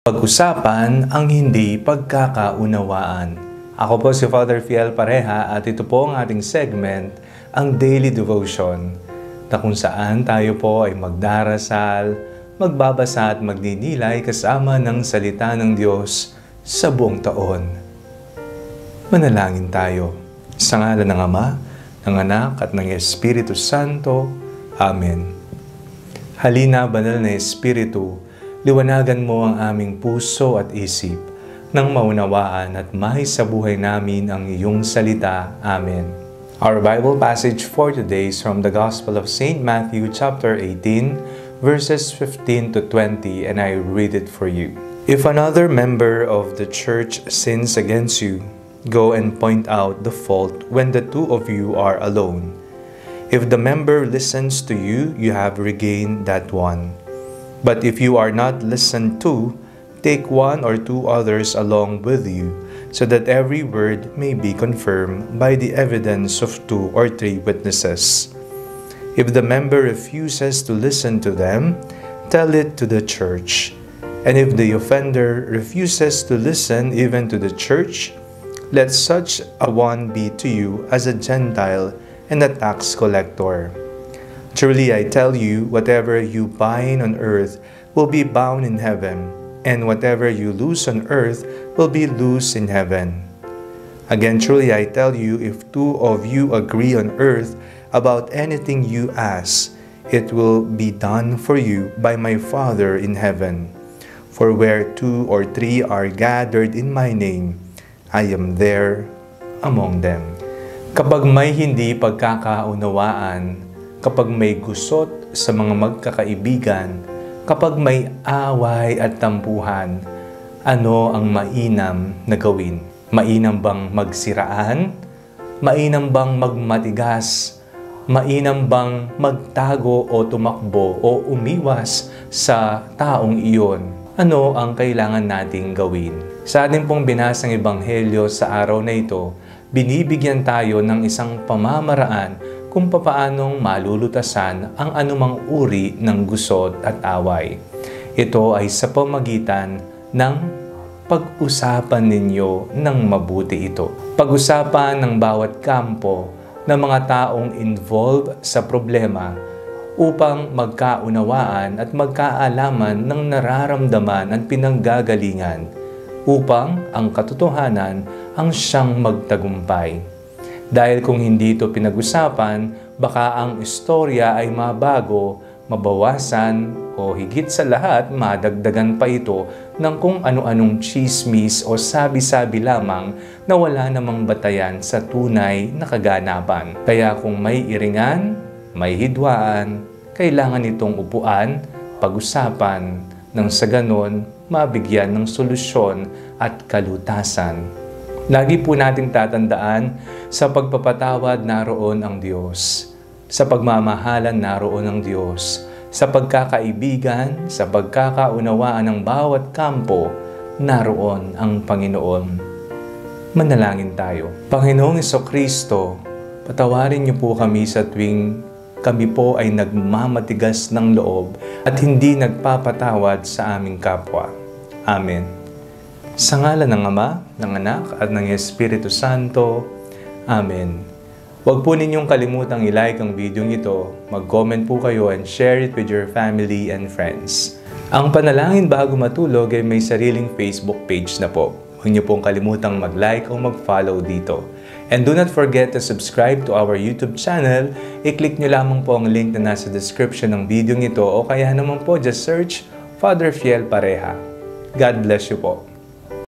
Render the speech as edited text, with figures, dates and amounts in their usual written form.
Pag-usapan ang hindi pagkakaunawaan. Ako po si Father Fiel Pareha at ito po ang ating segment, ang Daily Devotion, na kung saan tayo po ay magdarasal, magbabasa at magninilay kasama ng salita ng Diyos sa buong taon. Manalangin tayo. Sa ngalan ng Ama, ng Anak at ng Espiritu Santo. Amen. Halina, Banal na Espiritu, liwanagan mo ang aming puso at isip nang maunawaan at maisabuhay namin ang iyong salita. Amen. Our Bible passage for today is from the Gospel of St. Matthew chapter 18, verses 15 to 20, and I read it for you. If another member of the church sins against you, go and point out the fault when the two of you are alone. If the member listens to you, you have regained that one. But if you are not listened to, take one or two others along with you, so that every word may be confirmed by the evidence of 2 or 3 witnesses. If the member refuses to listen to them, tell it to the church. And if the offender refuses to listen even to the church, let such a one be to you as a Gentile and a tax collector. Truly I tell you, whatever you bind on earth will be bound in heaven, and whatever you loose on earth will be loosed in heaven. Again, truly I tell you, if 2 of you agree on earth about anything you ask, it will be done for you by my Father in heaven. For where 2 or 3 are gathered in my name, I am there among them. Kapag may hindi pagkakaunawaan, kapag may gusot sa mga magkakaibigan, kapag may away at tampuhan, ano ang mainam na gawin? Mainam bang magsiraan? Mainam bang magmatigas? Mainam bang magtago o tumakbo o umiwas sa taong iyon? Ano ang kailangan nating gawin? Sa ating pong binasang ebanghelyo sa araw na ito, binibigyan tayo ng isang pamamaraan kung papaanong malulutasan ang anumang uri ng gusot at away. Ito ay sa pamagitan ng pag-usapan ninyo ng mabuti ito. Pag-usapan ng bawat kampo ng mga taong involved sa problema upang magkaunawaan at magkaalaman ng nararamdaman at pinanggagalingan upang ang katotohanan ang siyang magtagumpay. Dahil kung hindi ito pinag-usapan, baka ang istorya ay mabago, mabawasan, o higit sa lahat, madagdagan pa ito ng kung ano-anong chismis o sabi-sabi lamang na wala namang batayan sa tunay na kaganapan. Kaya kung may iringan, may hidwaan, kailangan itong upuan, pag-usapan, nang sa ganon, mabigyan ng solusyon at kalutasan. Lagi po nating tatandaan, sa pagpapatawad naroon ang Diyos. Sa pagmamahalan naroon ang Diyos. Sa pagkakaibigan, sa pagkakaunawaan ng bawat kampo, naroon ang Panginoon. Manalangin tayo. Panginoong Jesucristo, patawarin niyo po kami sa tuwing kami po ay nagmamatigas ng loob at hindi nagpapatawad sa aming kapwa. Amen. Sa ngalan ng Ama, ng Anak, at ng Espiritu Santo. Amen. Huwag po ninyong kalimutang i-like ang video ito, mag-comment po kayo and share it with your family and friends. Ang Panalangin Bago Matulog ay may sariling Facebook page na po. Huwag niyo pong kalimutang mag-like o mag-follow dito. And do not forget to subscribe to our YouTube channel. I-click nyo lamang po ang link na nasa description ng video ito o kaya naman po just search Father Fiel Pareha. God bless you po.